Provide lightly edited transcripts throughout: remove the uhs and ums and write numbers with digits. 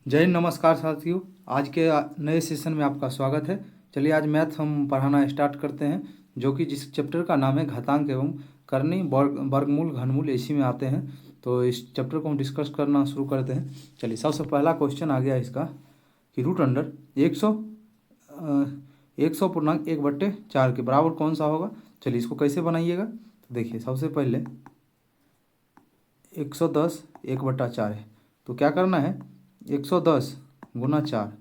जय हिंद, नमस्कार साथियों। आज के नए सेशन में आपका स्वागत है। चलिए आज मैथ हम पढ़ाना स्टार्ट करते हैं, जो कि जिस चैप्टर का नाम है घातांक एवं करनी वर्गमूल घनमूल इसी में आते हैं। तो इस चैप्टर को हम डिस्कस करना शुरू करते हैं। चलिए सबसे पहला क्वेश्चन आ गया इसका कि रूट अंडर 100 के बराबर कौन सा होगा। चलिए इसको कैसे बनाइएगा, तो देखिए सबसे पहले 110 1/4 है, तो क्या करना है 110 गुना 4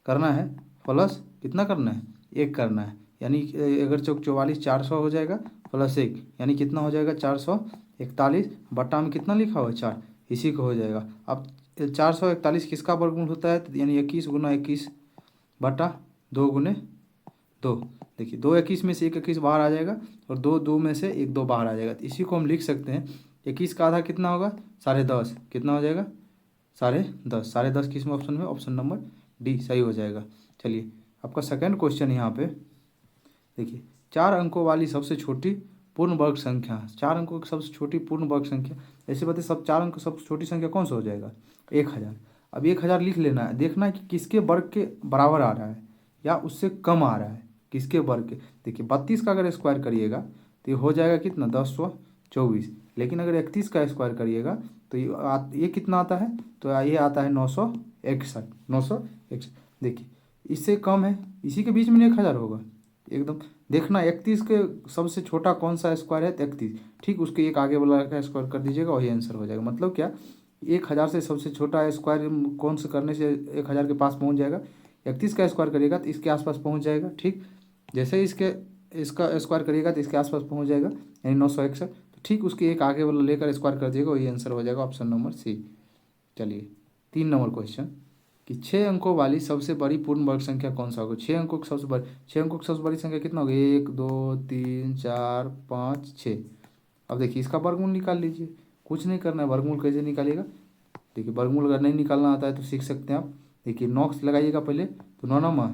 करना है, प्लस कितना करना है 1 करना है। यानी अगर 44 400 हो जाएगा प्लस 1 यानी कितना हो जाएगा 441 बट्टा में कितना लिखा हुआ है 4, इसी को हो जाएगा। अब 441 किसका वर्गमूल होता है, तो यानी 21 गुना 21 बट्टा 2 गुने 2। देखिए 2 21 में से 1 21 बाहर आ जाएगा और 2 2 में से 1 2 बाहर आ जाएगा। तो इसी को हम लिख सकते हैं 21 का आधा कितना होगा 10.5, कितना हो जाएगा 10.5 किस में ऑप्शन में, ऑप्शन नंबर डी सही हो जाएगा। चलिए आपका सेकंड क्वेश्चन यहाँ पे देखिए 4 अंकों वाली सबसे छोटी पूर्ण वर्ग संख्या, 4 अंकों की सबसे छोटी पूर्ण वर्ग संख्या ऐसे बताइए, सब 4 अंक सबसे छोटी संख्या कौन सा हो जाएगा 1000। अब 1000 लिख लेना है, देखना है कि किसके वर्ग के बराबर आ रहा है या उससे कम आ रहा है, किसके वर्ग के। देखिए 32 का अगर स्क्वायर करिएगा तो ये हो जाएगा कितना 1024, लेकिन अगर 31 का स्क्वायर करिएगा तो ये कितना आता है, तो ये आता है 961। देखिए इससे कम है, इसी के बीच में 1000 होगा एकदम। देखना 31 के सबसे छोटा कौन सा स्क्वायर है, तो 31, ठीक उसके एक आगे वाला का स्क्वायर कर दीजिएगा, वही आंसर हो जाएगा। मतलब क्या 1000 से सबसे छोटा स्क्वायर कौन से करने से 1000 के पास पहुंच जाएगा, 31 का स्क्वायर करिएगा तो इसके आसपास पहुंच जाएगा। ठीक जैसे ही इसका स्क्वायर करिएगा तो इसके आसपास पहुंच जाएगा, यानी 961। तो ठीक उसके एक आगे वाला लेकर स्क्वायर कर दीजिएगा, वही आंसर हो जाएगा, ऑप्शन नंबर सी। चलिए 3 नंबर क्वेश्चन कि 6 अंकों वाली सबसे बड़ी पूर्ण वर्ग संख्या कौन सा होगा। 6 अंकों की सबसे बड़ी, 6 अंकों की सबसे बड़ी संख्या कितना होगी 1 2 3 4 5 6। अब देखिए इसका वर्गमूल निकाल लीजिए, कुछ नहीं करना है। वर्गमूल कैसे निकालिएगा, देखिए वर्गमूल अगर नहीं निकालना आता है तो सीख सकते हैं आप। देखिए 9 लगाइएगा पहले, तो 9 9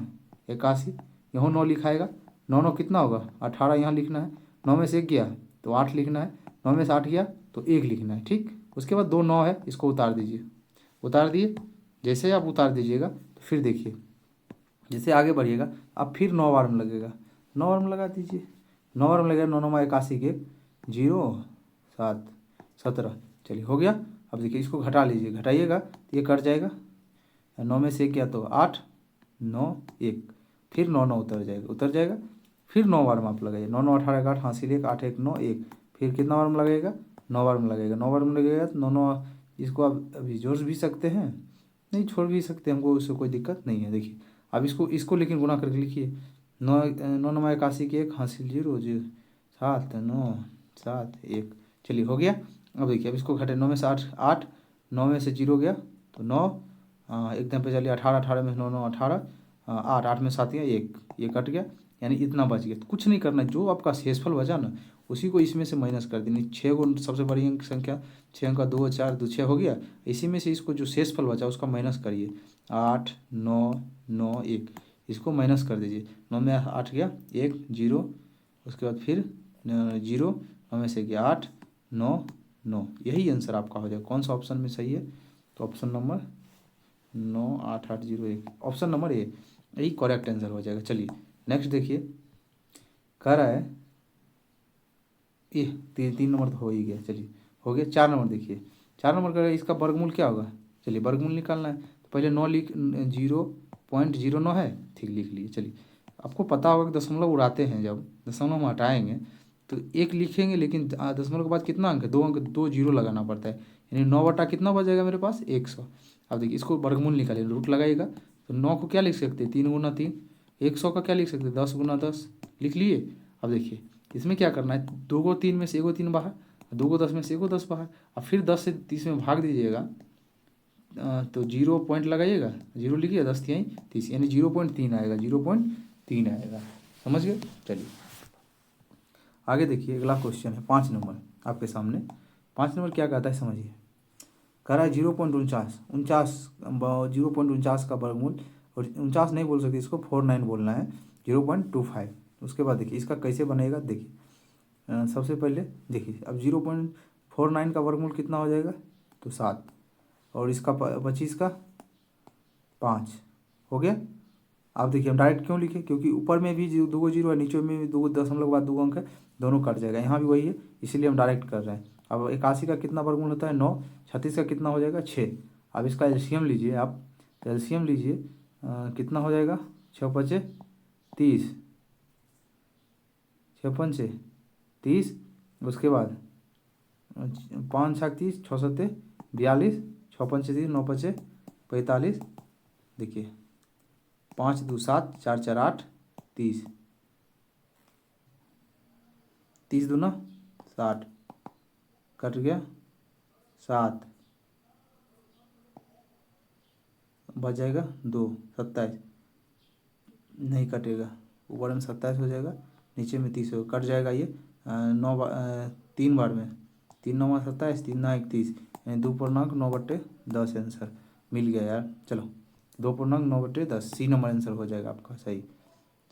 81, यहाँ 9 लिखाएगा, 9 9 कितना होगा 18, यहाँ लिखना है। 9 में से 1 गया तो 8 लिखना है, 9 में से 8 गया तो 1 लिखना है। ठीक उसके बाद 2 9 है, इसको उतार दीजिए, उतार दिए। जैसे आप उतार दीजिएगा तो फिर देखिए जैसे आगे बढ़िएगा अब फिर 9 बार में लगेगा, 9 बार में लगा दीजिए। 9 बार में लगेगा, 9 9 81 के 0 7 17। चलिए हो गया। अब देखिए इसको घटा लीजिए, घटाइएगा तो ये कट जाएगा, 9 में से 1 गया तो 8 9 1, फिर 9 9 उतर जाएगा, उतर जाएगा। फिर 9 बार में आप लगाइए, 9 9 18 का 8 हासिल 1 8 1 9 1, फिर कितना बार में लगेगा 9 बार में लगेगा। 9 बार में लगेगा तो 9 9 इसको आप अभी जोड़ भी सकते हैं, नहीं छोड़ भी सकते हैं, हमको उससे कोई दिक्कत नहीं है। देखिए अब इसको लेकिन गुना करके लिखिए, 9 9 9 81 के 1 हासिल 0 0 7 9 7 1। चलिए हो गया। अब देखिए अब इसको घटे, 9 में से 8 8, 9 में से 0 गया तो 9, एकदम पे चलिए 18 18 में 9 9 18, 8 8 में 7 गया 1, ये कट गया, यानी इतना बच गया। तो कुछ नहीं करना, जो आपका शेषफल बचा ना उसी को इसमें से माइनस कर देनी। 6 को सबसे बड़ी अंक संख्या 6 अंक का 2 4 2 6 हो गया, इसी में से इसको जो शेषफल बचा उसका माइनस करिए, 8 9 9 1, इसको माइनस कर दीजिए। 9 में 8 गया 1 0, उसके बाद फिर 0, 9 में से गया 8 9 9, यही आंसर आपका हो जाएगा। कौन सा ऑप्शन में सही है, तो option number 98801, option number A यही करेक्ट आंसर हो जाएगा। चलिए नेक्स्ट देखिए, कह रहा है ये 3 नंबर तो हो ही गया। चलिए हो गया। 4 नंबर देखिए, 4 नंबर का इसका वर्गमूल क्या होगा। चलिए वर्गमूल निकालना है तो पहले 9 लिख 0.09 है, ठीक लिख लिए। चलिए आपको पता होगा कि दशमलव उड़ाते हैं, जब दशमलव हम हटाएंगे तो 1 लिखेंगे, लेकिन दशमलव के बाद कितना अंक है 2 अंक, 2 जीरो लगाना पड़ता है, यानी 9 बटा कितना बचेगा मेरे पास 100। अब देखिए इसको वर्गमूल निकालिए, रूट लगाइएगा तो 9 को क्या लिख सकते हैं 3 गुना 3, 100 का क्या लिख सकते हैं 10 गुना 10, लिख लिए। अब देखिए इसमें क्या करना है, 2 को 3 में से 1 को 3 बाहर, 2 को 10 में से 1 को 10 बाहर, अब फिर 10 से 30 में भाग दीजिएगा, तो 0 पॉइंट लगाइएगा, 0 लिखिए 10 3 30, यानी 0.3 आएगा, 0.3 आएगा। समझ गए। चलिए आगे देखिए अगला क्वेश्चन है 5 नंबर आपके सामने। 5 नंबर क्या कहता है समझिए, कह रहा है 0.49 का वर्गमूल, और 49 नहीं बोल सकते, इसको 49 बोलना है, 0.25। उसके बाद देखिए इसका कैसे बनेगा, देखिए सबसे पहले देखिए अब 0.49 का वर्गमूल कितना हो जाएगा, तो 7, और इसका 25 का 5 हो गया। आप देखिए हम डायरेक्ट क्यों लिखे, क्योंकि ऊपर में भी दो गो जीरो है, नीचे में भी दो दशमलव के बाद दो अंक है, दोनों कट जाएगा, यहाँ भी वही है, इसीलिए हम डायरेक्ट कर रहे हैं। अब 81 का कितना वर्गमूल होता है 9, 36 का कितना हो जाएगा 6। अब इसका एलसीएम लीजिए आप, एलसीएम लीजिए कितना हो जाएगा 6 पचे 30, 6 पंचे 30, उसके बाद 5 छक 30, 6 सत्ते 42, 6 पंचे 30, 9 पचे 45, देखिए 5 2 7, 4 4 8, 30, 30 दूना 60, कट गया 7, बच जाएगा 2, 27, नहीं कटेगा, ऊपर में 27 हो जाएगा, नीचे में 30 होगा, कट जाएगा ये 3 बार में, 3 9 27, 3 9 31, यानी 2.9/10 आंसर मिल गया यार। चलो 2.9/10 सी नंबर आंसर हो जाएगा आपका सही।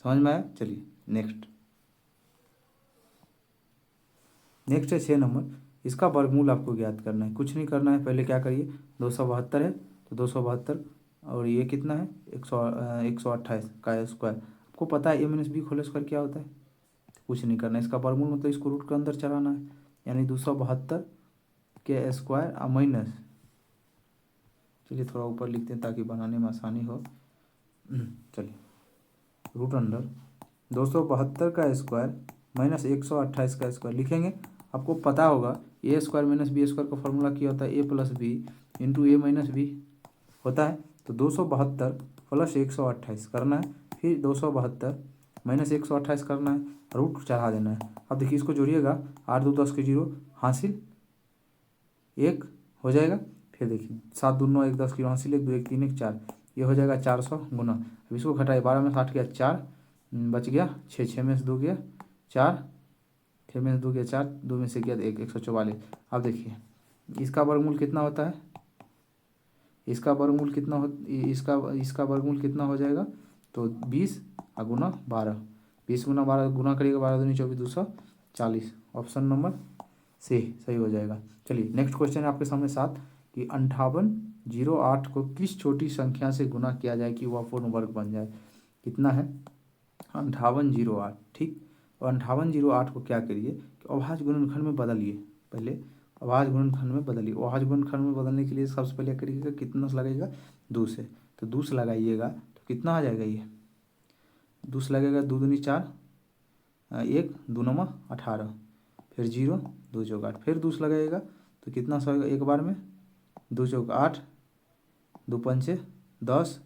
समझ में आया? चलिए नेक्स्ट है 6 नंबर। इसका वर्गमूल आपको ज्ञात करना है, कुछ नहीं करना है, पहले क्या करिए 272 है तो 272 और ये कितना है 128 का स्क्वायर। आपको पता है a-b होल स्क्वायर क्या होता है, कुछ नहीं करना है, इसका वर्गमूल मतलब इसको रूट के अंदर चलाना है, यानी 272 के स्क्वायर माइनस, चलिए थोड़ा ऊपर लिखते हैं ताकि बनाने में आसानी हो। चलिए रूट अंडर 272 का स्क्वायर माइनस 128 का स्क्वायर लिखेंगे। आपको पता होगा ए स्क्वायर माइनस बी स्क्वायर का फॉर्मूला क्या होता है, ए प्लस बी इंटू ए माइनस बी होता है। तो 272 प्लस 128 करना है, फिर 272 माइनस 128 करना है, रूट चढ़ा देना है। अब देखिए इसको जोड़िएगा, 8 2 10 के 0 हासिल 1 हो जाएगा, फिर देखिए 7 2 9 1 10 के हासिल 1 2 1 3 1 4, ये हो जाएगा 400 गुना। अब इसको घटाए 12 में 60 गया 4, बच गया 6, 6 में से 2 गया 4, 6 में से 2 गया 4, 2 में से गया 1, 144। अब देखिए इसका वर्गमूल कितना होता है, इसका वर्गमूल कितना हो, इसका वर्गमूल कितना हो जाएगा, तो 20 गुना 12, 20 गुना 12 गुना करिएगा, 12 दूनी 24 240, ऑप्शन नंबर सी सही हो जाएगा। चलिए नेक्स्ट क्वेश्चन है आपके सामने 7 कि 5808 को किस छोटी संख्या से गुना किया जाए कि वह पूर्ण वर्ग बन जाए। कितना है 5808, ठीक। और 5808 को क्या करिए कि अभाज्य गुणनखंड में बदलिए, पहले अभाज्य गुणनखंड में बदलिए। अभाज्य गुणनखंड में बदलने के लिए सबसे पहले करिएगा कितना से लगेगा 2 से, तो 2 से लगाइएगा तो कितना आ जाएगा, ये 2 से लगेगा 2 दूनी 4, 1 2 9 18, फिर 0 2 चौक 8, फिर 2 से लगाइएगा तो कितना सा होगा, एक बार में 2 चौक 8, 2 पंचे 10,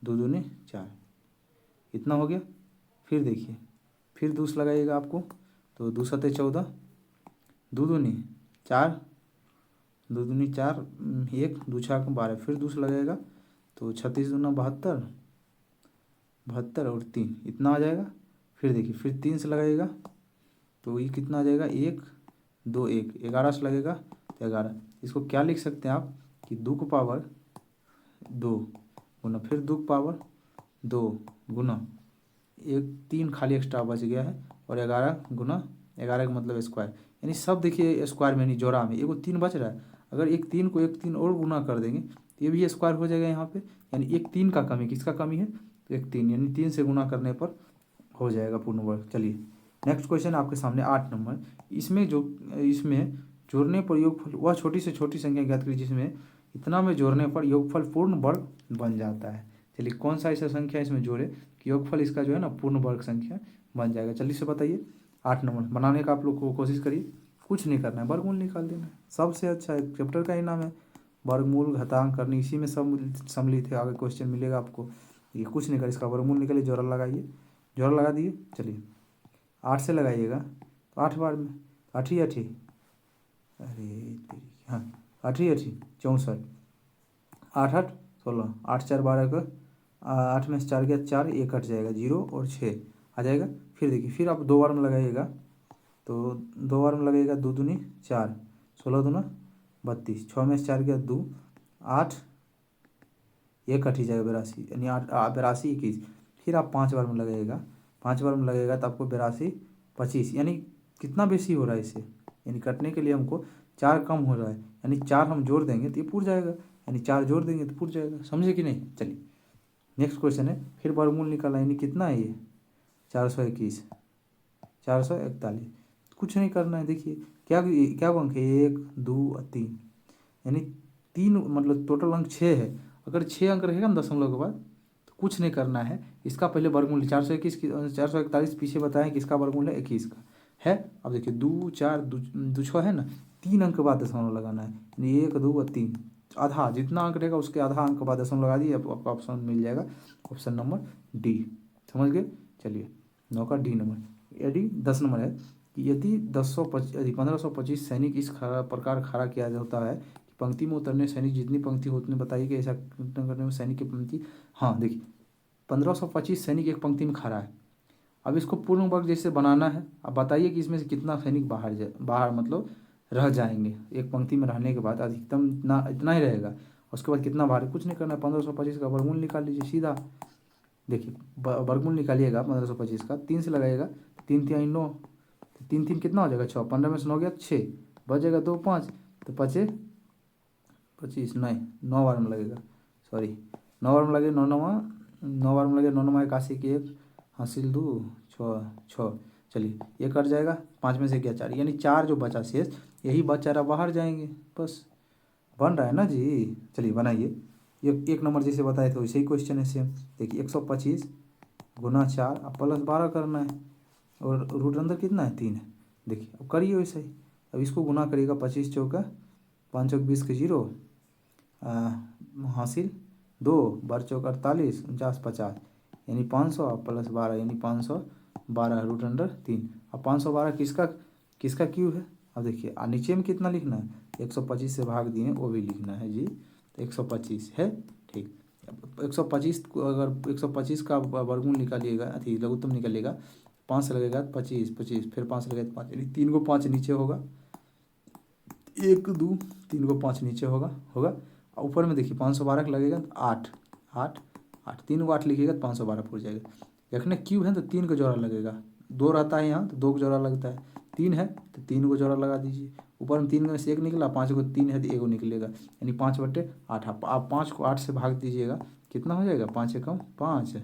2 दूनी 4, इतना हो गया। फिर देखिए फिर 2 से लगाइएगा आपको तो 2 सत्ते 14, 2 दूनी 4, 2 दूनी 4, 1 2 छक 12, फिर 2 से लगाएगा तो 36 दूना 72, 72 और 3 इतना आ जाएगा। फिर देखिए फिर 3 से लगाइएगा तो ये कितना आ जाएगा 1 2 1, 11 से लगेगा तो 11। इसको क्या लिख सकते हैं आप कि 2 को पावर 2 गुना, फिर 2 को पावर 2 गुना 1 3 खाली एक्स्ट्रा बच गया है, और 11 गुना 11 का मतलब स्क्वायर, यानी सब देखिए स्क्वायर में नहीं जोड़ा में, एगो 3 बच रहा है, अगर एक 3 को 1 3 और गुना कर देंगे तो ये भी स्क्वायर हो जाएगा यहाँ पे, यानी एक 3 का कमी, किसका कमी है तो एक 3, यानी 3 से गुना करने पर हो जाएगा पूर्ण वर्ग। चलिए नेक्स्ट क्वेश्चन आपके सामने 8 नंबर। इसमें जोड़ने पर योगफल, वह छोटी से छोटी संख्या ज्ञात करिए जिसमें इतना में जोड़ने पर योगफल पूर्ण वर्ग बन जाता है। चलिए कौन सा ऐसा संख्या इसमें जोड़े कि योगफल इसका जो है ना पूर्ण वर्ग संख्या बन जाएगा। चलिए से बताइए 8 नंबर बनाने का आप लोग को कोशिश करिए, कुछ नहीं करना है, वर्गमूल निकाल देना है, सबसे अच्छा है, चैप्टर का ही नाम है वर्गमूल घातांक करनी, इसी में सब सम्मिलित है, आगे क्वेश्चन मिलेगा आपको। ये कुछ नहीं कर, इसका वर्गमूल निकालिए, जोड़ा लगाइए, जोड़ा लगा दिए। चलिए 8 से लगाइएगा तो 8 बार में 8 ही 8, अरे हाँ 8 ही 8 64, 8 8 16, 8 4 12 का 8 में से 4 गया 4, 1 कट जाएगा 0 और 6 आ जाएगा। फिर देखिए फिर आप 2 बार में लगाइएगा तो 2 बार में लगेगा 2 दूनी 4, 16 दूना 32, 6 में से 4 गया 2, 8 1 कट ही जाएगा 82, यानी 82 21। फिर आप 5 बार में लगाइएगा, 5 बार में लगेगा तो आपको 82 25, यानी कितना बेसी हो रहा है इससे, यानी कटने के लिए हमको 4 कम हो रहा है, यानी 4 हम जोड़ देंगे तो ये पूर जाएगा, यानी 4 जोड़ देंगे तो पूछ जाएगा। समझे कि नहीं? चलिए नेक्स्ट क्वेश्चन है, फिर वर्गमूल निकाला, यानी कितना है ये 421, 441। कुछ नहीं करना है। देखिए क्या क्या अंक है, 1 2 और 3, यानी 3 मतलब टोटल अंक 6 है। अगर 6 अंक रहेगा ना दशमलव के बाद तो कुछ नहीं करना है, इसका पहले वर्गमूल 421 441 पीछे बताएं कि इसका वर्गमूल है 21 का है। अब देखिए 2 4 दो 6 है ना, 3 अंक के बाद दशमलव लगाना है, यानी 1 2 और 3, आधा जितना अंक रहेगा उसके आधा अंक के बाद दशमलव लगा दिए, आपको ऑप्शन मिल जाएगा ऑप्शन नंबर डी। समझ गए? चलिए 9 का डी नंबर। यदि 10 नंबर है कि यदि 1525 सैनिक इस प्रकार खड़ा किया होता है कि पंक्ति में उतरने सैनिक जितनी पंक्ति होती है, बताइए कि ऐसा करने में सैनिक की पंक्ति। हाँ देखिए 1525 सैनिक एक पंक्ति में खड़ा है। अब इसको पूर्ण वर्ग जैसे बनाना है। अब बताइए कि इसमें से कितना सैनिक बाहर मतलब रह जाएंगे। एक पंक्ति में रहने के बाद अधिकतम इतना ही रहेगा, उसके बाद कितना बाहर, कुछ नहीं करना। 1525 का वर्गमूल निकाल लीजिए सीधा। देखिए वर्गमूल निकालिएगा 1525 का, 3 से लगाइएगा, 3 3 9, 3 3 कितना हो जाएगा 6, 15 में से 9 गया 6, बच जाएगा 2 5, तो 25 25 नहीं 9 बार में लगेगा, सॉरी 9 बार में लगे, 9 9 बार में लगे, 9 9 81 की 1 हासिल 2 6 6। चलिए ये कट जाएगा, 5 में से गया 4, यानी 4 जो बचा शेष यही बचा बाहर जाएंगे। बस बन रहा है ना जी? चलिए बनाइए। ये 1 नंबर जैसे बताए थे वैसे ही क्वेश्चन है सेम। देखिए 125 गुना 4 अब प्लस 12 करना है, और रूट अंदर कितना है 3 है। देखिए अब करिए वैसे ही। अब इसको गुना करिएगा, 25 चौका 5 चौक 20 के 0 हासिल 2 12 चौक 48 49 50, यानी 500 प्लस 12 यानी 512 रूट अंडर 3। अब 512 किसका किसका क्यूब है? अब देखिए नीचे में कितना लिखना है, 125 से भाग दिए वो भी लिखना है जी, तो 125 है। ठीक, 125 को अगर 125 का वर्गमूल निकालिएगा, अथी लघुत्तम निकालिएगा, 5 से लगेगा 25 25, फिर 5 से लगेगा 5, यानी 3 को 5 नीचे होगा, 1 2 3 को 5 नीचे होगा होगा। ऊपर में देखिए 512 का लगेगा तो 8 8 8, 3 को 8 लिखिएगा तो 512 पूछ जाएगा। देखने क्यूब है तो 3 का जोड़ा लगेगा, 2 रहता है यहाँ तो 2 का जोड़ा लगता है, 3 है तो 3 को जोड़ा लगा दीजिए। ऊपर में 3 में से 1 निकला, 5 को 3 है तो 1 निकलेगा, यानी 5/8। आप 5 को 8 से भाग दीजिएगा, कितना हो जाएगा, 5 एकम 5,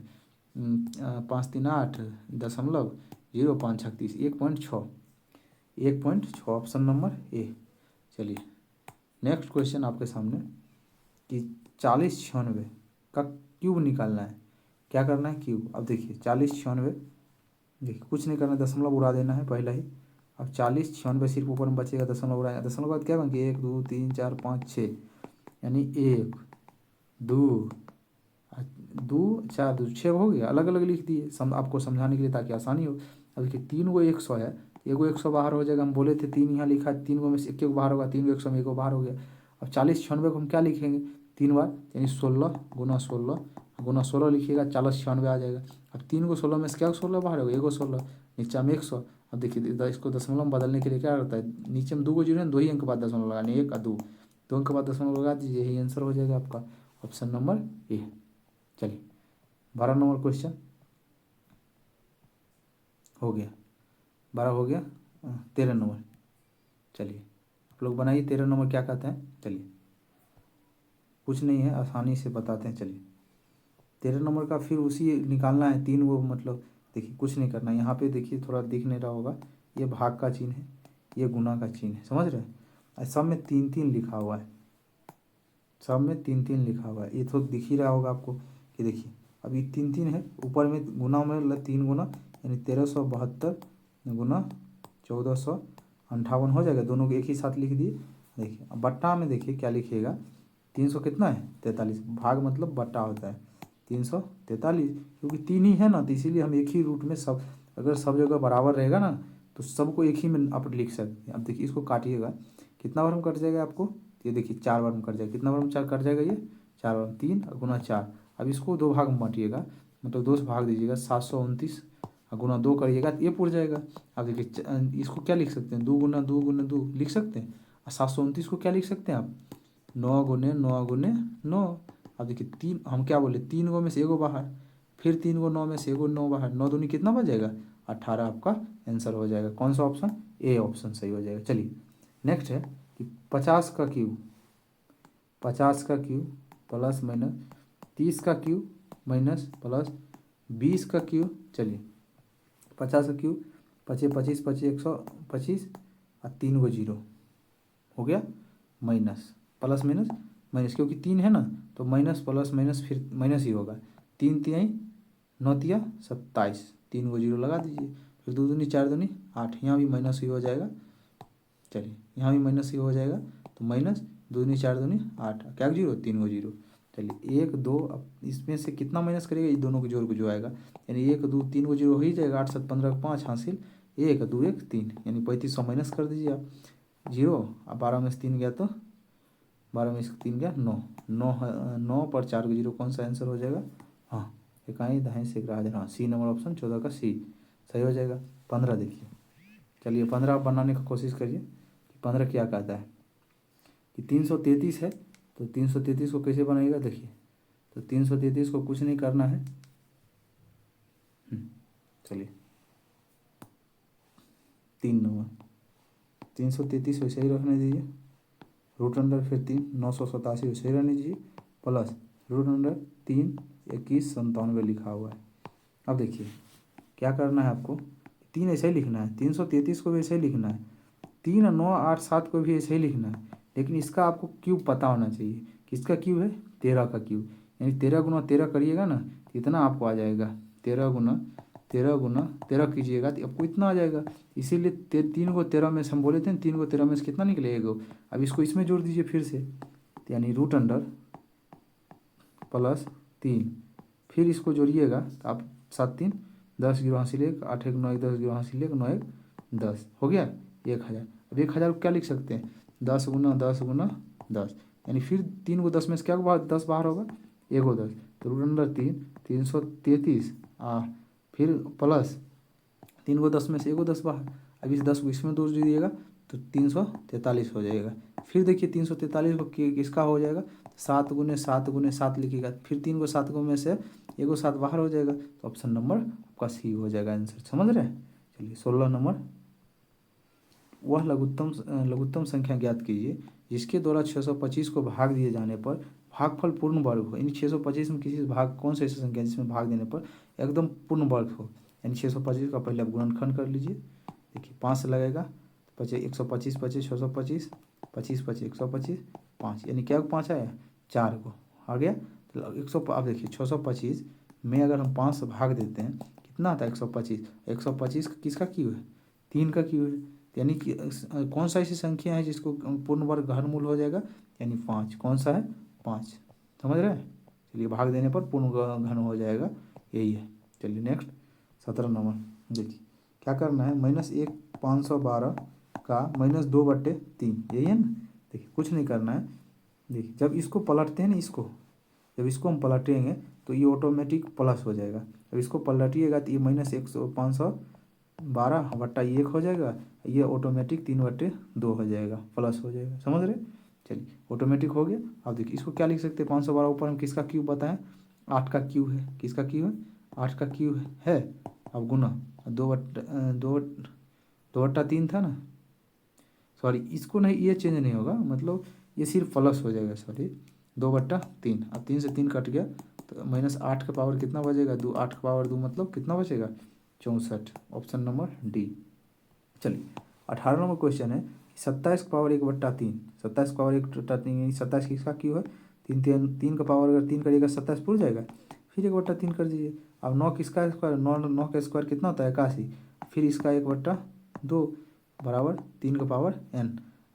5 3 8 दशमलव 0 5 36, 1.6 1.6 ऑप्शन नंबर ए। चलिए नेक्स्ट क्वेश्चन आपके सामने कि 40 96 का क्यूब निकालना है। क्या करना है, क्यूब। अब देखिए 40 96, देखिए कुछ नहीं करना, दशमलव उड़ा देना है पहला ही। अब 40 96 सिर्फ ऊपर में बचेगा, दशमलव उड़ाएगा, दशमलव के बाद क्या बनेंगे 1 2 3 4 5 6, यानी 1 2 2 4 2 6 हो गया। अलग अलग लिख दिए आपको समझाने के लिए ताकि आसानी हो। अब देखिए 3 को 100 है, एगो 100 बाहर हो जाएगा, हम बोले थे 3 यहाँ लिखा है, 3 को में से 1 को बाहर होगा, 3 को 100 में 1 को बाहर हो गया। अब 40 96 को हम क्या लिखेंगे 3 बार, यानी 16 गुना 16 लिखिएगा, 40 96 आ जाएगा। अब 3 को 16 में से क्या 16 बाहर होगा, 1 को 16 नीचे में 100। अब देखिए इसको दशमलव में बदलने के लिए क्या करता है, नीचे में 2 को जीरो है, 2 ही अंक के बाद दशमलव लगाने, 1 और 2, 2 अंक के बाद दशमलव लगा दीजिए, यही आंसर हो जाएगा आपका ऑप्शन नंबर ए। चलिए 12 नंबर क्वेश्चन हो गया, 12 हो गया। 13 नंबर, चलिए आप लोग बनाइए 13 नंबर क्या कहते हैं। चलिए कुछ नहीं है, आसानी से बताते हैं। चलिए 13 नंबर का फिर उसी निकालना है, 3 वो मतलब देखिए कुछ नहीं करना, यहाँ पे देखिए थोड़ा दिख नहीं रहा होगा, ये भाग का चिन्ह है, ये गुना का चिन्ह है, समझ रहे हैं। सब में 3 3 लिखा हुआ है, सब में 3 3 लिखा हुआ है, ये तो दिख ही रहा होगा आपको कि देखिए अभी 3 3 है, ऊपर में गुना में 3 गुना, यानी 1372 गुना 1458 हो जाएगा, दोनों को एक ही साथ लिख दिए। देखिए अब बट्टा में देखिए क्या लिखिएगा, 300 कितना है 43, भाग मतलब बट्टा होता है 343, क्योंकि 3 ही है ना, तो इसीलिए हम एक ही रूट में सब, अगर सब जगह बराबर रहेगा ना तो सबको एक ही में आप लिख सकते हैं। अब देखिए इसको काटिएगा, कितना बार में कट जाएगा आपको, ये देखिए 4 बार में कट जाएगा, कितना बार में 4 कट जाएगा, ये 4 बार में, 3 गुना 4। अब इसको 2 भाग में बांटिएगा, मतलब 2 से भाग दीजिएगा, 729 गुना 2 करिएगा तो ये पूर जाएगा। अब देखिए इसको क्या लिख सकते हैं, 2 गुना 2 गुना 2 लिख सकते हैं, और 729 को क्या लिख सकते हैं आप, 9 गुने 9 गुने 9। अब देखिए 3 हम क्या बोले, 3 गो में से 1 गो बाहर, फिर 3 गो 9 में से 1 गो 9 बाहर, 9 दूनी कितना बच जाएगा 18, आपका आंसर हो जाएगा। कौन सा ऑप्शन, ए ऑप्शन सही हो जाएगा। चलिए नेक्स्ट है कि 50 का क्यूब, 50 का क्यूब प्लस माइनस 30 का क्यूब माइनस प्लस 20 का क्यूब। चलिए 50 का क्यूब 25 25 125 और 3 गो जीरो हो गया माइनस प्लस माइनस माइनस, क्योंकि 3 है ना तो माइनस प्लस माइनस फिर माइनस ही होगा। 3 3 9 तिया 27, 3 गो जीरो लगा दीजिए। फिर 2 दूनी 4 दूनी 8, यहाँ भी माइनस ही हो जाएगा। चलिए यहाँ भी माइनस ही हो जाएगा, तो माइनस 2 दूनी 4 दूनी 8, क्या जीरो 3 गो जीरो। चलिए 1 2, अब इसमें से कितना माइनस करेगा, ये दोनों को जोड़ को जो आएगा, यानी 1 2 3 को जीरो हो ही जाएगा। 8 7 15 5 हासिल 1 2 1 3, यानी 3500 माइनस कर दीजिए आप जीरो। अब 12 में से 3 गया तो 12 में से 3 गया 9 9 9 पर 4 को जीरो, कौन सा आंसर हो जाएगा। हाँ इकाई दहाई से ग्राह, हाँ सी नंबर ऑप्शन 14 का सी सही हो जाएगा। 15 देखिए, चलिए 15 आप बनाने की कोशिश करिए कि 15 क्या कहता है कि 333 है, तो 333 को कैसे बनाएगा देखिए। तो 333 को कुछ नहीं करना है, चलिए 3 नंबर 333 वैसे ही रखने दीजिए, रूट अंडर फिर 3 987 वैसे ही रहने दीजिए, प्लस रूट अंडर 3 2197 लिखा हुआ है। अब देखिए क्या करना है आपको, 3 ऐसे ही लिखना है, 333 को भी ऐसे ही लिखना है, 3 9 8 7 को भी ऐसे ही लिखना है, लेकिन इसका आपको क्यूब पता होना चाहिए। किसका क्यूब है, 13 का क्यूब, यानी 13 गुना 13 करिएगा ना तो इतना आपको आ जाएगा। 13 गुना 13 कीजिएगा तो आपको इतना आ जाएगा। इसीलिए 3 को 13 में से हम बोले थे, 3 को 13 में से कितना निकलेगा। अब इसको इसमें जोड़ दीजिए फिर से, तो यानी रूट अंडर प्लस 3, फिर इसको जोड़िएगा तो आप 7 3 10 गिरो हासिल 1 8 1 9 1 10 गिरो हासिल 1 9 1 10 हो गया 1000। अब 1000 को क्या लिख सकते हैं, 10 गुना 10 गुना 10, यानी फिर 3 को 10 में से क्या 10 बाहर होगा, 1 को 10, तो रूट अंडर 3 333 फिर प्लस 3 को 10 में से 1 को 10 बाहर। अब इस 10 को इसमें जोड़ दीजिएगा तो 343 हो जाएगा। फिर देखिए 343 को किसका हो जाएगा, 7 गुने 7 गुने 7 लिखिएगा, फिर 3 को 7 को में से 1 को 7 बाहर हो जाएगा, तो ऑप्शन नंबर आपका सी हो जाएगा आंसर। समझ रहे हैं। चलिए 16 नंबर, वह लघुत्तम संख्या ज्ञात कीजिए जिसके द्वारा 625 को भाग दिए जाने पर भागफल पूर्ण वर्ग हो। यानी 625 में किसी भाग कौन सा ऐसी संख्या जिसमें भाग देने पर एकदम पूर्ण वर्ग हो, यानी 625 का पहले आप गुणनखंड कर लीजिए। देखिए 5 से लगेगा तो 125 25 625 25 25 125 5, यानी क्या 5 आया 4 को आ गया। तो 100 आप देखिए 625 में अगर हम 5 से भाग देते हैं कितना आता है 125। 125 किसका क्यूब है, 3 का क्यूब है, यानी कि कौन सा ऐसी संख्या है जिसको पूर्ण वर्ग घनमूल हो जाएगा, यानी 5। कौन सा है 5, समझ रहे हैं। चलिए भाग देने पर पूर्ण घन हो जाएगा, यही है। चलिए नेक्स्ट 17 नंबर देखिए क्या करना है, -1 512 का -2/3, यही है ना। देखिए कुछ नहीं करना है, देखिए जब इसको पलटते हैं ना, जब इसको हम पलटेंगे तो ये ऑटोमेटिक प्लस हो जाएगा। जब इसको पलटिएगा तो ये -512/1 हो जाएगा, ये ऑटोमेटिक 3/2 हो जाएगा, प्लस हो जाएगा। समझ रहे। चलिए ऑटोमेटिक हो गया। अब देखिए इसको क्या लिख सकते हैं, 512 ऊपर हम किसका क्यूब बताएं, 8 का क्यूब है। किसका क्यूब है, 8 का क्यूब है। अब गुना 2/3 था ना, सॉरी इसको नहीं, ये चेंज नहीं होगा, मतलब ये सिर्फ प्लस हो जाएगा, सॉरी 2/3। अब 3 से 3 कट गया तो -8 का पावर कितना बचेगा 2, 8 का पावर 2 मतलब कितना बचेगा 64, ऑप्शन नंबर डी। चलिए 18 नंबर क्वेश्चन है 27 का पावर 1/3, 27 का पावर 1/3 यानी 27 किसका क्यों है, 3 का पावर अगर 3 करिएगा 27 पूरा जाएगा, फिर 1/3 कर दीजिए। अब 9 किसका स्क्वायर, 9 का स्क्वायर कितना होता है 81, फिर इसका 1/2 बराबर 3 का पावर n।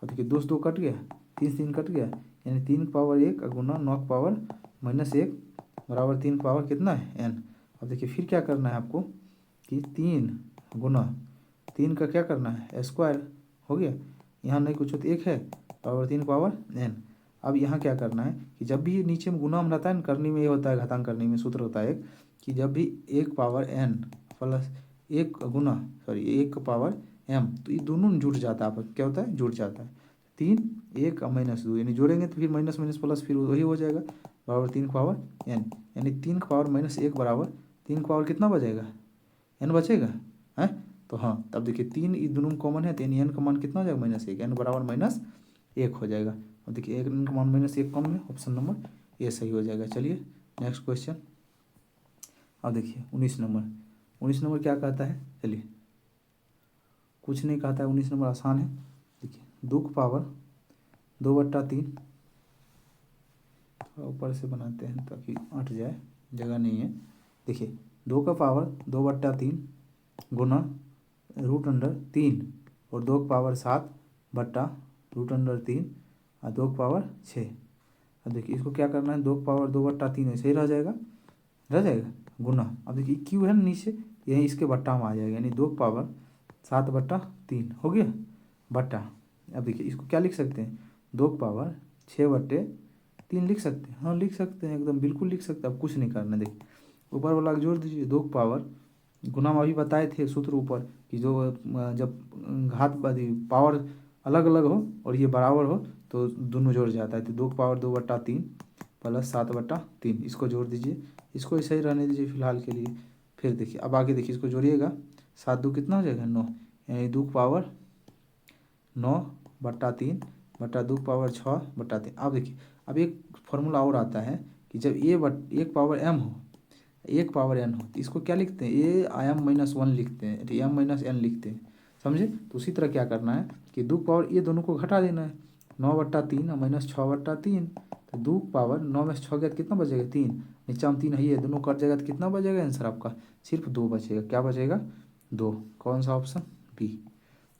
अब देखिए 2 से 2 कट गया, 3 से 3 कट गया, यानी 3 का पावर 1 गुना 9 का पावर -1 बराबर 3 का पावर कितना है n। अब देखिए फिर क्या करना है आपको कि 3 गुना 3 का क्या करना है स्क्वायर हो गया, यहाँ नहीं कुछ हो तो 1 है पावर 3 पावर n। अब यहाँ क्या करना है कि जब भी नीचे में गुना में रहता है ना, करनी में ये होता है, घातांक करनी में सूत्र होता है कि जब भी 1 पावर n प्लस 1 गुना 1 का पावर m, तो ये दोनों जुड़ जाता है, आपस क्या होता है जुड़ जाता है। 3 1 -2 यानी जोड़ेंगे तो फिर माइनस माइनस प्लस फिर वही हो जाएगा बराबर 3 का पावर n, यानी 3 का पावर -1 बराबर 3 का पावर कितना बचेगा n बचेगा है। तो हाँ तब देखिए 3 ये दोनों कॉमन है तो n का मान कितना हो जाएगा -1, n बराबर -1 हो जाएगा। अब देखिए 1 कम में ऑप्शन नंबर ए सही हो जाएगा। चलिए नेक्स्ट क्वेश्चन। अब देखिए 19 नंबर क्या कहता है, चलिए कुछ नहीं कहता है, 19 नंबर आसान है। देखिए 2 की पावर 2/3, थोड़ा ऊपर से बनाते हैं ताकि अट जाए, जगह नहीं है। देखिए 2 का पावर 2/3 गुना √3 और 2 की पावर 7/√3 और 2 की पावर 6। अब देखिए इसको क्या करना है, 2 की पावर 2/3 ऐसे ही रह जाएगा गुना। अब देखिए क्यू है ना नीचे, यही इसके बट्टा में आ जाएगा, यानी 2 की पावर 7/3 हो गया बट्टा। अब देखिए इसको क्या लिख सकते हैं, 2 की पावर 6/3 लिख सकते हैं। हाँ लिख सकते हैं, एकदम बिल्कुल लिख सकते हैं। अब कुछ नहीं करना है। देखिए ऊपर वाला जोड़ दीजिए, 2 की पावर गुना में अभी बताए थे सूत्र ऊपर कि जो जब घात पावर अलग अलग हो और ये बराबर हो तो दोनों जोड़ जाता है। तो 2 की पावर 2/3 प्लस 7/3, इसको जोड़ दीजिए। इसको ऐसे ही रहने दीजिए फिलहाल के लिए। फिर देखिए अब आगे देखिए इसको जोड़िएगा, 7 कितना हो जाएगा 9, यानी 2 की पावर 9/3 बटा 2 की पावर 6/3। अब देखिए अब एक फॉर्मूला और आता है कि जब एक पावर m हो, एक पावर n हो, तो इसको क्या लिखते हैं, ए m-1 लिखते हैं, m-n लिखते हैं, समझे। तो उसी तरह क्या करना है कि 2 की पावर ये दोनों को घटा देना है, 9/3 और -6/3। तो 2 की पावर 9 में से 6 गया तो कितना बचेगा 3, नीचा में 3 है, ये दोनों कट जाएगा तो कितना बचेगा आंसर आपका, सिर्फ 2 बचेगा। क्या बचेगा 2, कौन सा ऑप्शन, बी।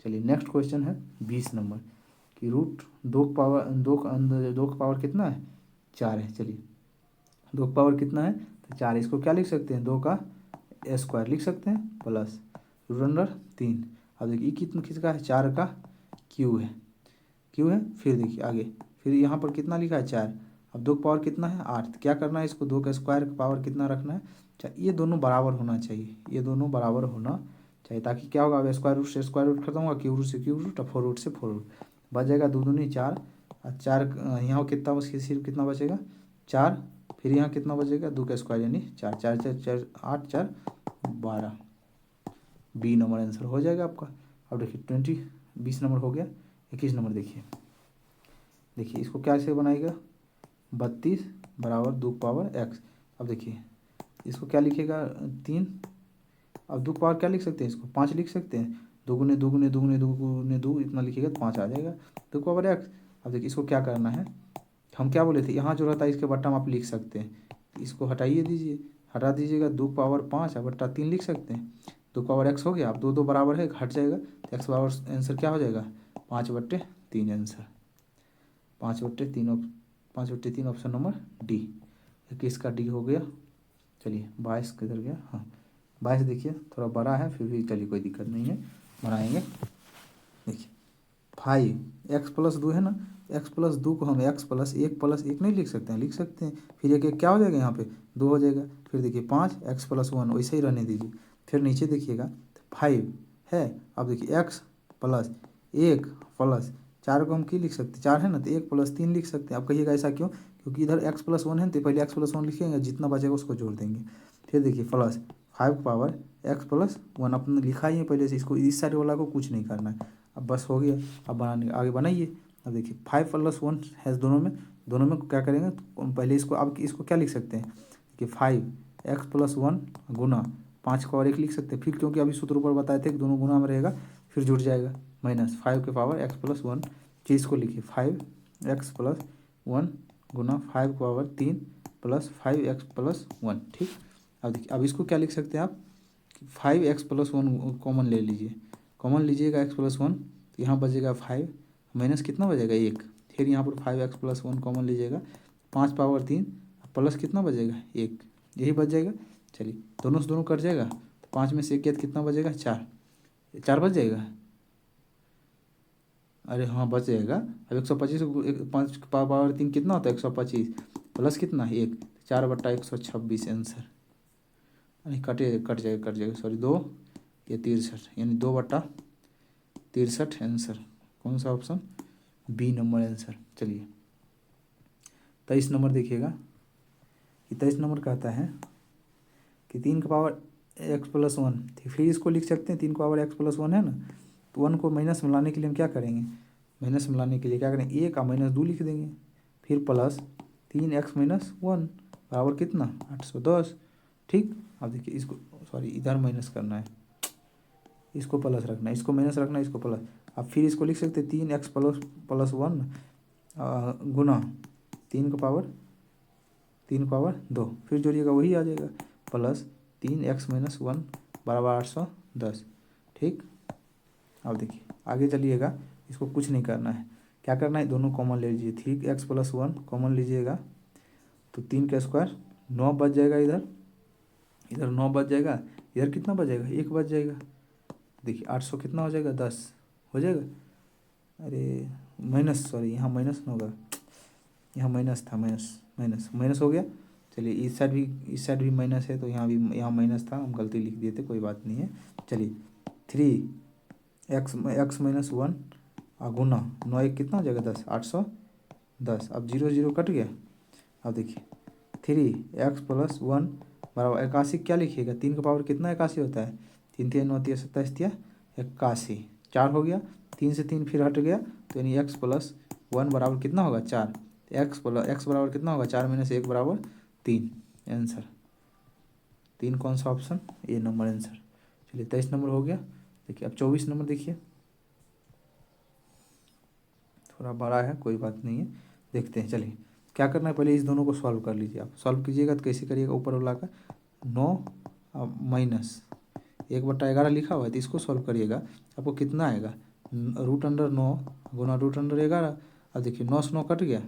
चलिए नेक्स्ट क्वेश्चन है 20 नंबर कि √2 की पावर 2 की पावर कितना है 4 है। चलिए 2 की पावर कितना है तो 4 है, इसको क्या लिख सकते हैं 2 का स्क्वायर लिख सकते हैं प्लस √3। अब देखिए कितना किसका है 4 का क्यू है, फिर देखिए आगे, फिर यहाँ पर कितना लिखा है 4। अब 2 का पावर कितना है 8, तो क्या करना है इसको 2 का स्क्वायर का पावर कितना रखना है 4। ये दोनों बराबर होना चाहिए, ये दोनों बराबर होना चाहिए, ताकि क्या होगा, अब स्क्वायर रूट से स्क्वायर रूट खत्म होगा, क्यूब रूट से क्यूब रूट और 4 रूट से 4 रूट बच जाएगा, 2 दूनी 4 और 4 यहाँ कितना उसके सिर्फ कितना बचेगा 4, फिर यहाँ कितना बचेगा 2 का स्क्वायर यानी 4, 4 4 4 8 4 12, बी नंबर आंसर हो जाएगा आपका। अब देखिए 20 नंबर हो गया। 21 नंबर देखिए इसको क्या से बनाएगा 32 बराबर 2 की पावर x। अब देखिए इसको क्या लिखेगा 3, अब 2 की पावर क्या लिख सकते हैं, इसको 5 लिख सकते हैं, 2 गुने 2 गुने 2 गुने 2 गुने 2 इतना लिखिएगा तो 5 आ जाएगा 2 की पावर x। अब देखिए इसको क्या करना है, हम क्या बोले थे, यहाँ जो रहता है इसके बट्टा में आप लिख सकते हैं, इसको हटाइए दीजिए, हटा दीजिएगा, 2 की पावर 5/3 लिख सकते हैं, 2 की पावर x हो गया। अब 2 2 बराबर है हट जाएगा तो x बराबर आंसर क्या हो जाएगा 5/3 आंसर, 5/3 ऑप्शन नंबर डी। 21 का डी हो गया। चलिए 22 किधर गया, हाँ 22 देखिए थोड़ा बड़ा है, फिर भी चलिए कोई दिक्कत नहीं है, बनाएंगे। देखिए 5x+2 है ना, x+2 को हम x+1 नहीं लिख सकते हैं, लिख सकते हैं, फिर एक क्या हो जाएगा यहाँ पे 2 हो जाएगा। फिर देखिए 5x+1 वैसे ही रहने दीजिए। फिर नीचे देखिएगा 5 है, अब देखिए x+1+4 को हम क्या लिख सकते हैं, 4 है ना तो 1+3 लिख सकते हैं। अब कहिएगा ऐसा क्यों, क्योंकि इधर x+1 है तो पहले x+1 लिखेंगे, जितना बचेगा उसको जोड़ देंगे। फिर देखिए प्लस 5 की पावर x+1 अपने लिखा ही है पहले से, इसको इस साइड वाला को कुछ नहीं करना है। अब बस हो गया, अब बनाने आगे बनाइए। अब देखिए 5+1 है दोनों में क्या करेंगे, पहले इसको अब इसको क्या लिख सकते हैं कि 5x+1 गुना 5 का और 1 लिख सकते हैं, फिर क्योंकि अभी सूत्र ऊपर बताए थे कि दोनों गुना में रहेगा, फिर जुड़ जाएगा -5 के पावर x+1। चीज़ को लिखिए 5x+1 गुना 5 की पावर 3 प्लस 5x+1, ठीक। अब देखिए अब इसको क्या लिख सकते हैं आप, 5x+1 कॉमन ले लीजिए, कॉमन लीजिएगा x+1 तो यहाँ बचेगा 5 माइनस कितना बचेगा 1, फिर यहाँ पर 5x+1 कॉमन लीजिएगा, 5 पावर 3 प्लस कितना बचेगा 1, यही बच जाएगा। चलिए दोनों से दोनों कट जाएगा तो 5 में से 1 गया तो कितना बचेगा 4 बच जाएगा, अरे हाँ बच जाएगा। अब 125 5 पावर 3 कितना होता है 125 प्लस कितना 1, 4/126 आंसर, नहीं कट जाएगा सॉरी 2 या 63 यानी 2/63 आंसर, कौन सा ऑप्शन, बी नंबर आंसर। चलिए 23 नंबर देखिएगा कि 23 नंबर कहता है कि 3 का पावर x+1, फिर इसको लिख सकते हैं 3 का पावर x+1 है ना, तो 1 को माइनस में लाने के लिए हम क्या करेंगे, माइनस में लाने के लिए क्या करें, 1 का -2 लिख देंगे, फिर प्लस 3x-1 बराबर कितना 810। ठीक, अब देखिए इसको, सॉरी इधर माइनस करना है, इसको प्लस रखना है, इसको माइनस रखना है, इसको प्लस। अब फिर इसको लिख सकते हैं 3x+1 गुना 3 का पावर 2, फिर जोड़िएगा वही आ जाएगा, प्लस 3x-1 बराबर 810। ठीक, अब देखिए आगे चलिएगा, इसको कुछ नहीं करना है, क्या करना है, दोनों कॉमन ले लीजिए, 3x+1 कॉमन लीजिएगा तो 3 का स्क्वायर 9 बच जाएगा, इधर इधर 9 बच जाएगा, इधर कितना बच जाएगा, 1 बच जाएगा। देखिए 800 कितना हो जाएगा, 10 हो जाएगा। अरे माइनस, सॉरी यहाँ माइनस ना होगा, यहाँ माइनस था, माइनस हो गया। चलिए इस साइड भी माइनस है, तो यहाँ माइनस था, हम गलती लिख दिए थे, कोई बात नहीं है। चलिए 3x-1 गुना 9 कितना हो जाएगा, 10, 810। अब 0 0 कट गया। अब देखिए 3x+1 बराबर 81, क्या लिखिएगा, 3 का पावर कितना 81 होता है, 3 3 9 27 81, 4 हो गया, 3 से 3 फिर हट गया, तो यानी x+1 बराबर कितना होगा, 4। x बराबर कितना होगा, 4 - 1 बराबर 3। आंसर 3, कौन सा ऑप्शन, ए नंबर आंसर। चलिए 23 नंबर हो गया। देखिए अब 24 नंबर देखिए, थोड़ा बड़ा है, कोई बात नहीं है, देखते हैं। चलिए क्या करना है, पहले इस दोनों को सॉल्व कर लीजिए। आप सॉल्व कीजिएगा तो कैसे करिएगा, ऊपर वाला का 9 माइनस 1/11 लिखा हुआ है, तो इसको सॉल्व करिएगा, आपको कितना आएगा, √9 गुना √11। अब देखिए 9 से 9 कट गया,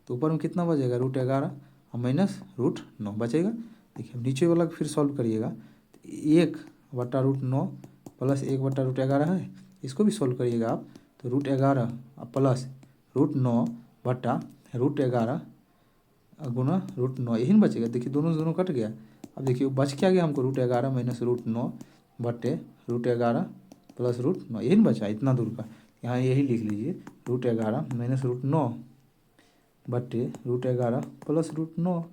तो ऊपर में कितना बचेगा, √11 और माइनस √9 बचेगा। देखिए अब नीचे वाला फिर सॉल्व करिएगा, 1/√9 प्लस 1/√11 है, इसको भी सॉल्व करिएगा आप, तो √11 प्लस √9 बटा √11 गुना √9, यही ना बचेगा। देखिए दोनों से दोनों कट गया। अब देखिए बच क्या गया हमको, √11 माइनस √9 बटे √11 प्लस √9, यही ना बचा, इतना दूर का, यहाँ यही लिख लीजिए, √11 माइनस √9 बटे √11 प्लस √9,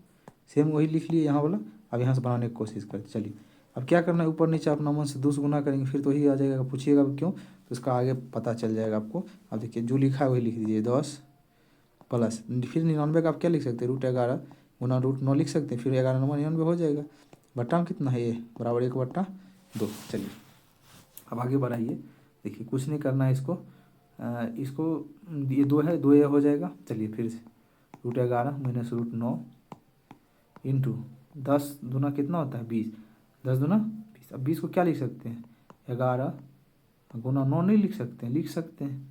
सेम वही लिख लिए यहाँ वाला। अब यहाँ से बनाने की कोशिश करते, चलिए अब क्या करना है, ऊपर नीचे अपना मन से 2 से गुना करेंगे, फिर तो वही आ जाएगा। पूछिएगा क्यों, तो उसका आगे पता चल जाएगा आपको। अब देखिए जो लिखा है वही लिख दीजिए, 10 प्लस फिर 99 का आप क्या लिख सकते हैं, √11 गुना √9 लिख सकते हैं, फिर 11 9 99 हो जाएगा। बट्टा में कितना है, ये बराबर 1/2। चलिए अब आगे बढ़ाइए। देखिए कुछ नहीं करना है, इसको ये 2 है, 2 ये हो जाएगा। चलिए फिर से √11 माइनस √9 इंटू 10 दूना कितना होता है, 20, 10 दूना 20। अब 20 को क्या लिख सकते हैं, 11 गुना 9 नहीं लिख सकते हैं, लिख सकते हैं,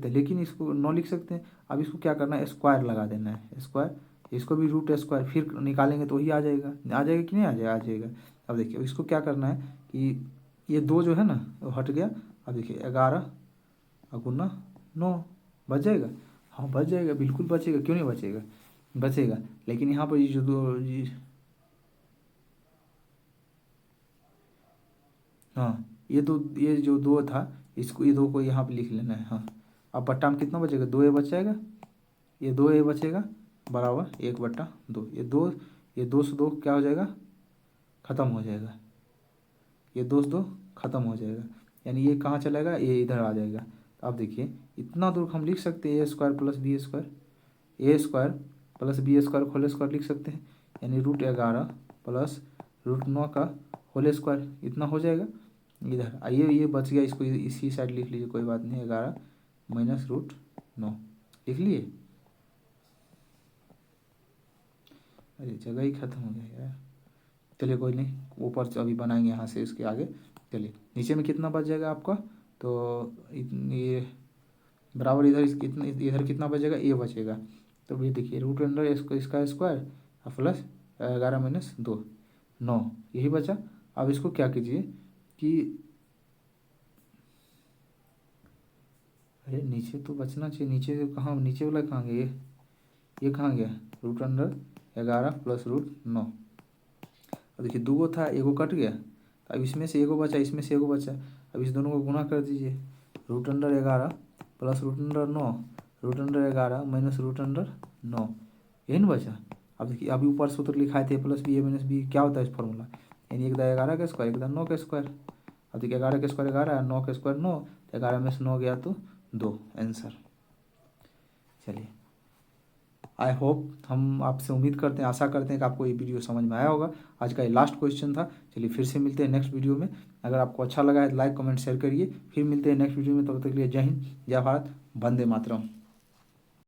लेकिन इसको 9 लिख सकते हैं। अब इसको क्या करना है, स्क्वायर लगा देना है, स्क्वायर, इसको भी √² फिर निकालेंगे तो वही आ जाएगा कि नहीं आ जाएगा, आ जाएगा। अब देखिए इसको क्या करना है कि ये 2 जो है ना वो हट गया। अब देखिए 11 गुना 9 बच जाएगा, हाँ बच जाएगा, बिल्कुल बचेगा, क्यों नहीं बचेगा, बचेगा। लेकिन यहाँ पर ये जो 2 हाँ ये जो 2 था, इसको ये 2 को यहाँ पे लिख लेना है। हाँ अब बट्टा में कितना बचेगा, 2 बच जाएगा, ये 2 बचेगा बराबर 1/2। ये 2 से 2 क्या हो जाएगा, ख़त्म हो जाएगा, ये 2 से 2 ख़त्म हो जाएगा, यानी ये कहाँ चलेगा, ये इधर आ जाएगा। तो अब देखिए इतना दूर हम लिख सकते हैं a² plus b², a² plus b² whole square लिख सकते हैं, यानी √11 प्लस √9 का होल स्क्वायर, इतना हो जाएगा। इधर आइए, ये बच गया, इसको इसी साइड लिख लीजिए, कोई बात नहीं, 11 माइनस √9 लिख लिए। अरे जगह ही ख़त्म हो गया यार, चलिए कोई नहीं, ऊपर से अभी बनाएंगे यहाँ से इसके आगे। चलिए नीचे में कितना बच जाएगा आपका, तो ये बराबर इधर कितना बचेगा, ये बचेगा। तो भी देखिए √अंडर इसका स्क्वायर प्लस 11 माइनस 2 9, यही बचा। अब इसको क्या कीजिए कि, अरे नीचे तो बचना चाहिए, नीचे कहाँ, नीचे वाला कहाँ गया, ये कहाँ गया, √11 प्लस √9। अब देखिए 2 था, एगो कट गया, अब इसमें से एगो बचा, इसमें से एगो बचा। अब इस दोनों को गुना कर दीजिए, √11 प्लस √9 √11 माइनस √9, यही ना बचा। अब देखिए अभी ऊपर सूत्र लिखाए थे प्लस बी ए माइनस बी, क्या होता है इस फॉर्मूला, यानी 11 का स्क्वायर 9 का स्क्वायर। अब देखिए 11 का स्क्वायर 11, 9 का स्क्वायर 9, तो 11 में से 9 गया तो 2 आंसर। चलिए, आई होप, हम आपसे उम्मीद करते हैं, आशा करते हैं कि आपको ये वीडियो समझ में आया होगा। आज का ये लास्ट क्वेश्चन था। चलिए फिर से मिलते हैं नेक्स्ट वीडियो में। अगर आपको अच्छा लगा है तो लाइक कमेंट शेयर करिए। फिर मिलते हैं नेक्स्ट वीडियो में, तब तक के लिए जय हिंद, जय भारत, वंदे मातरम।